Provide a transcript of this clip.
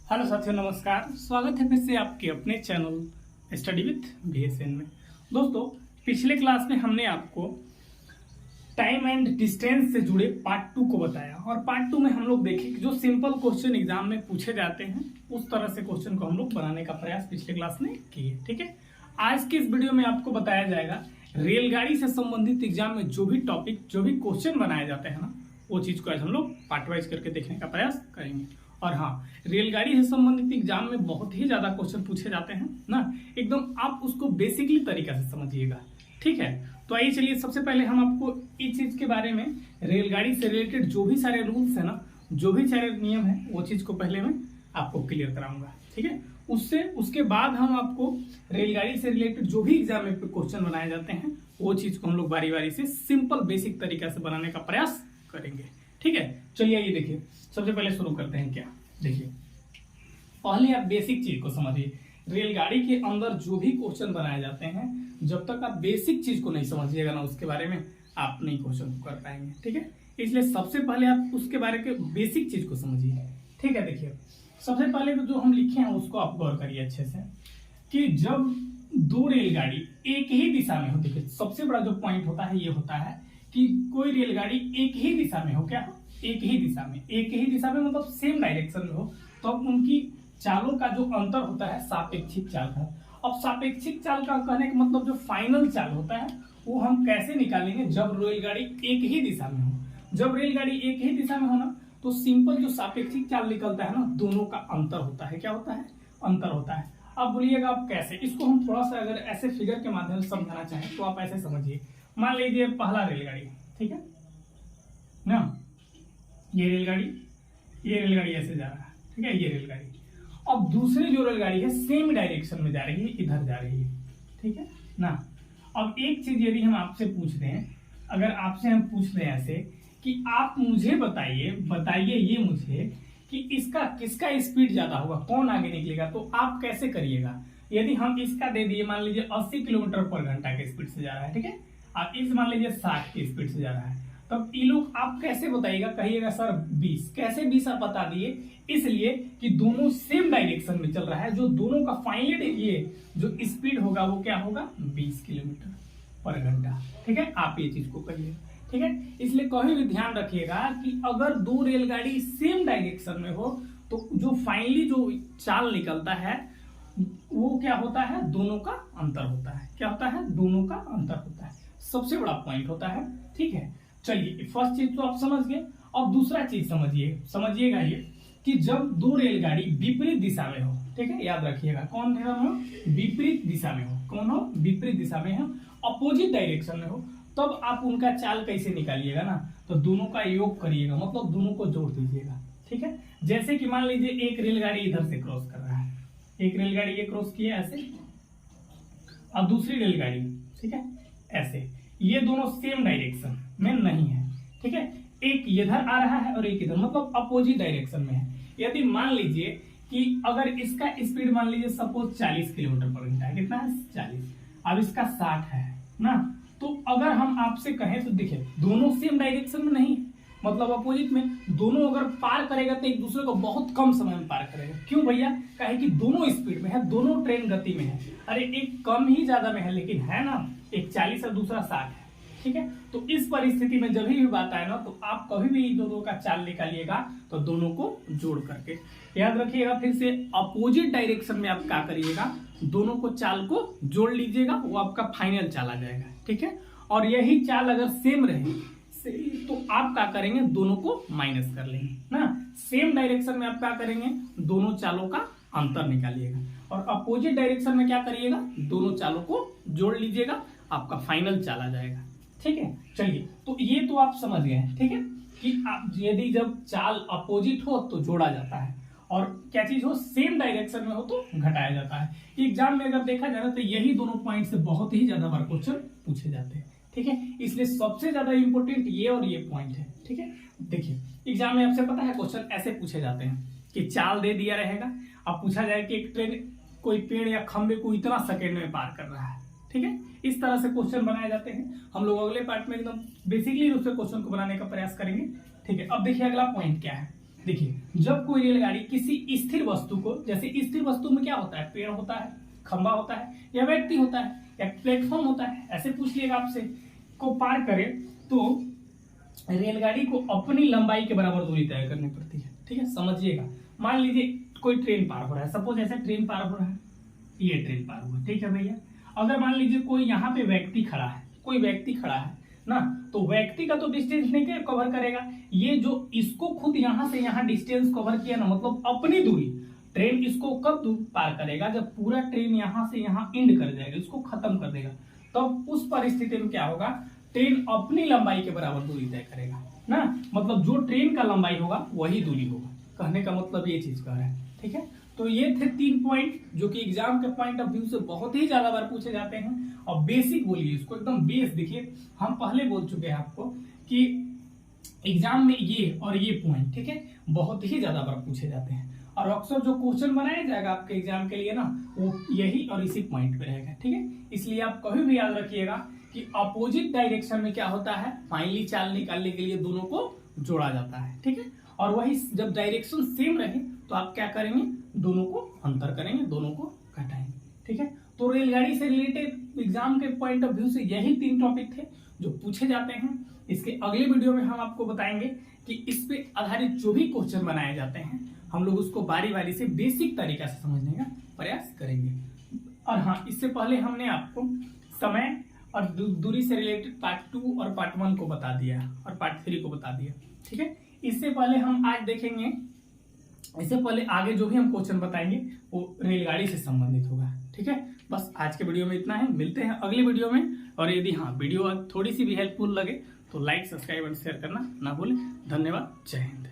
Hello साथियों, नमस्कार। स्वागत है फिर से आपके अपने चैनल स्टडी विथ VSN में। दोस्तों, पिछले क्लास में हमने आपको टाइम एंड डिस्टेंस से जुड़े पार्ट 2 को बताया और पार्ट 2 में हम लोग देखे कि जो सिंपल क्वेश्चन एग्जाम में पूछे जाते हैं उस तरह से क्वेश्चन को हम लोग बनाने का प्रयास पिछले क्लास में किए। ठीक है, आज की इस वीडियो में आपको बताया जाएगा रेलगाड़ी से संबंधित एग्जाम में जो भी टॉपिक, जो भी क्वेश्चन बनाए जाते हैं ना, वो चीज को आज हम लोग पार्ट वाइज करके देखने का प्रयास करेंगे। और हाँ, रेलगाड़ी से संबंधित एग्जाम में बहुत ही ज्यादा क्वेश्चन पूछे जाते हैं ना, एकदम आप उसको बेसिकली तरीका से समझिएगा। ठीक है, तो आइए चलिए सबसे पहले हम आपको इस चीज के बारे में, रेलगाड़ी से रिलेटेड जो भी सारे रूल्स है ना, जो भी सारे नियम है, वो चीज को पहले मैं आपको क्लियर कराऊंगा। ठीक है, उसके बाद हम आपको रेलगाड़ी से रिलेटेड जो भी एग्जाम में क्वेश्चन बनाए जाते हैं वो चीज को हम लोग बारी बारी से सिंपल बेसिक तरीका से बनाने का प्रयास करेंगे। ठीक है, चलिए ये देखिए, सबसे पहले शुरू करते हैं। क्या देखिए, पहले आप बेसिक चीज को समझिए। रेलगाड़ी के अंदर जो भी क्वेश्चन बनाए जाते हैं, जब तक आप बेसिक चीज को नहीं समझिएगा ना, उसके बारे में आप नहीं क्वेश्चन कर पाएंगे। ठीक है, इसलिए सबसे पहले आप उसके बारे के बेसिक चीज को समझिए। ठीक है, देखिए सबसे पहले तो जो हम लिखे हैं उसको आप गौर करिए अच्छे से, कि जब दो रेलगाड़ी एक ही दिशा में हो, देखिए सबसे बड़ा जो पॉइंट होता है ये होता है कि कोई रेलगाड़ी एक ही दिशा में हो। क्या हो? एक ही दिशा में, एक ही दिशा में मतलब सेम डायरेक्शन में हो, तो अब उनकी चालों का जो अंतर होता है सापेक्षिक चाल का। अब सापेक्षिक चाल का कहने का मतलब जो फाइनल चाल होता है वो हम कैसे निकालेंगे? जब रेलगाड़ी एक ही दिशा में हो। जब रेलगाड़ी एक ही दिशा में हो ना, तो सिंपल जो सापेक्षिक चाल निकलता है ना, दोनों का अंतर होता है। क्या होता है? अंतर होता है। अब बोलिएगा आप कैसे? इसको हम थोड़ा सा अगर ऐसे फिगर के माध्यम से समझाना चाहें तो आप ऐसे समझिए। मान लीजिए पहला रेलगाड़ी, ठीक है ना, ये रेलगाड़ी ऐसे जा रहा है। ठीक है, ये रेलगाड़ी। अब दूसरी जो रेलगाड़ी है सेम डायरेक्शन में जा रही है, इधर जा रही है। ठीक है ना। अब एक चीज यदि हम आपसे पूछ रहे हैं, अगर आपसे हम पूछ रहे हैं ऐसे कि आप मुझे बताइए ये मुझे कि इसका किसका स्पीड ज्यादा होगा, कौन आगे निकलेगा, तो आप कैसे करिएगा? यदि हम इसका दे दिए, मान लीजिए 80 किलोमीटर पर घंटा के स्पीड से जा रहा है, ठीक है, आप इस मान लीजिए 60 की स्पीड से जा रहा है, तब ये लोग आप कैसे बताइएगा? कहिएगा सर 20। कैसे 20 आप बता दिए? इसलिए कि दोनों सेम डायरेक्शन में चल रहा है, जो दोनों का फाइनल ये जो स्पीड होगा वो क्या होगा? 20 किलोमीटर पर घंटा। ठीक है, आप ये चीज को कहिए। ठीक है, इसलिए कभी भी ध्यान रखिएगा कि अगर दो रेलगाड़ी सेम डायरेक्शन में हो तो जो फाइनली जो चाल निकलता है वो क्या होता है? दोनों का अंतर होता है। क्या होता है? दोनों का अंतर होता है, सबसे बड़ा पॉइंट होता है। ठीक है, चलिए फर्स्ट चीज तो आप समझ गए। अब दूसरा चीज समझिएगा ये कि जब दो रेलगाड़ी विपरीत दिशा में हो, ठीक है, याद रखिएगा कौन दिशा में हो? विपरीत दिशा में हो। कौन हो? विपरीत दिशा में हो, अपोजिट डायरेक्शन में हो, तब आप उनका चाल कैसे निकालिएगा ना, तो दोनों का योग करिएगा, मतलब दोनों को जोड़ दीजिएगा। ठीक है, जैसे कि मान लीजिए एक रेलगाड़ी इधर से क्रॉस कर रहा है, एक रेलगाड़ी ये क्रॉस किया ऐसे, और दूसरी रेलगाड़ी, ठीक है, ऐसे, ये दोनों सेम डायरेक्शन में नहीं है। ठीक है, एक इधर आ रहा है और एक इधर, मतलब अपोजिट डायरेक्शन में है। यदि मान लीजिए कि अगर इसका स्पीड मान लीजिए सपोज 40 किलोमीटर पर घंटा है, कितना है? 40। अब इसका 60 है ना, तो अगर हम आपसे कहें तो देखिए दोनों सेम डायरेक्शन में नहीं, मतलब अपोजिट में, दोनों अगर पार करेगा तो एक दूसरे को बहुत कम समय में पार करेगा। क्यों भैया? कहे कि दोनों स्पीड में है, दोनों ट्रेन गति में है। अरे एक कम ही ज्यादा में है, लेकिन है ना, एक 40 और दूसरा 60 है। ठीक है, तो इस परिस्थिति में जब भी बात आए ना, तो आप कभी भी दोनों का चाल निकालिएगा तो दोनों को जोड़ करके याद रखिएगा। फिर से अपोजिट डायरेक्शन में आप क्या करिएगा? दोनों को चाल को जोड़ लीजिएगा, वो आपका फाइनल चाल आ जाएगा। ठीक है, और यही चाल अगर सेम रहे तो आप क्या करेंगे? दोनों को माइनस कर लेंगे ना। सेम डायरेक्शन में आप क्या करेंगे? दोनों चालों का अंतर निकालिएगा, और अपोजिट डायरेक्शन में क्या करिएगा? दोनों चालों को जोड़ लीजिएगा, आपका फाइनल चाल आ जाएगा। ठीक है, चलिए तो ये तो आप समझ गए हैं। ठीक है, कि आप यदि जब चाल अपोजिट हो तो जोड़ा जाता है, और क्या चीज हो? सेम डायरेक्शन में हो तो घटाया जाता है। एग्जाम में अगर देखा जाए तो यही दोनों पॉइंट से बहुत ही ज्यादा बार क्वेश्चन पूछे जाते हैं। ठीक है, इसलिए सबसे ज्यादा इंपॉर्टेंट ये और ये पॉइंट है। ठीक है, देखिए एग्जाम में आपसे पता है क्वेश्चन ऐसे पूछे जाते हैं कि चाल दे दिया रहेगा, अब पूछा जाए कि एक ट्रेन कोई पेड़ या खंबे को इतना सेकेंड में पार कर रहा है। ठीक है, इस तरह से क्वेश्चन बनाए जाते हैं। हम लोग अगले पार्ट में एकदम बेसिकली रूप से क्वेश्चन को बनाने का प्रयास करेंगे। ठीक है, अब देखिए अगला पॉइंट क्या है। देखिए, जब कोई रेलगाड़ी किसी स्थिर वस्तु को, जैसे स्थिर वस्तु में क्या होता है, पेड़ होता है, खंबा होता है, या व्यक्ति होता है, या प्लेटफॉर्म होता है, ऐसे पूछ लिएगा आपसे, को पार करे तो रेलगाड़ी को अपनी लंबाई के बराबर दूरी तय करनी पड़ती है। ठीक है, समझिएगा। मान लीजिए कोई ट्रेन पार हो रहा है, सपोज ऐसे ट्रेन पार हो रहा है, ये ट्रेन पार हुआ, ठीक है भैया। अगर मान लीजिए कोई यहाँ पे व्यक्ति खड़ा है, कोई व्यक्ति खड़ा है ना, तो व्यक्ति का तो डिस्टेंस नहीं कवर करेगा, ये जो इसको खुद यहाँ से यहाँ डिस्टेंस कवर किया ना, मतलब अपनी दूरी। ट्रेन इसको कब पार करेगा, जब पूरा ट्रेन यहाँ से यहाँ एंड कर जाएगा, इसको खत्म कर देगा, तब उस परिस्थिति में क्या होगा, ट्रेन अपनी लंबाई के बराबर दूरी तय करेगा ना, मतलब जो ट्रेन का लंबाई होगा वही दूरी होगा। कहने का मतलब ये चीज कह रहा है। ठीक है, तो ये थे 3 पॉइंट जो कि एग्जाम के पॉइंट ऑफ व्यू से बहुत ही ज्यादा बार पूछे जाते हैं। और बेसिक बोलिए इसको, एकदम बेस। देखिए, हम पहले बोल चुके हैं आपको कि एग्जाम में ये और ये पॉइंट, ठीक है, बहुत ही ज्यादा बार पूछे जाते हैं। और अक्सर जो क्वेश्चन बनाया जाएगा आपके एग्जाम के लिए ना, वो यही और इसी पॉइंट पे रहेगा। ठीक है, इसलिए आप कभी भी याद रखिएगा कि अपोजिट डायरेक्शन में क्या होता है, फाइनली चाल निकालने के लिए दोनों को जोड़ा जाता है। ठीक है, और वही जब डायरेक्शन सेम रहे तो आप क्या करेंगे, दोनों को अंतर करेंगे, दोनों को घटाएंगे। ठीक है, तो रेलगाड़ी से रिलेटेड एग्जाम के पॉइंट ऑफ व्यू से यही 3 टॉपिक थे जो पूछे जाते हैं। इसके अगले वीडियो में हम आपको बताएंगे कि इस पे आधारित जो भी क्वेश्चन बनाए जाते हैं, हम लोग उसको बारी बारी से बेसिक तरीका से समझने का प्रयास करेंगे। और हाँ, इससे पहले हमने आपको समय और दूरी से रिलेटेड पार्ट 2 और पार्ट 1 को बता दिया और पार्ट 3 को बता दिया। ठीक है, इससे पहले हम आज देखेंगे, इससे पहले आगे जो भी हम क्वेश्चन बताएंगे वो रेलगाड़ी से संबंधित होगा। ठीक है, बस आज के वीडियो में इतना है, मिलते हैं अगले वीडियो में। और यदि हाँ वीडियो थोड़ी सी भी हेल्पफुल लगे तो लाइक, सब्सक्राइब और शेयर करना ना भूलें। धन्यवाद, जय हिंद।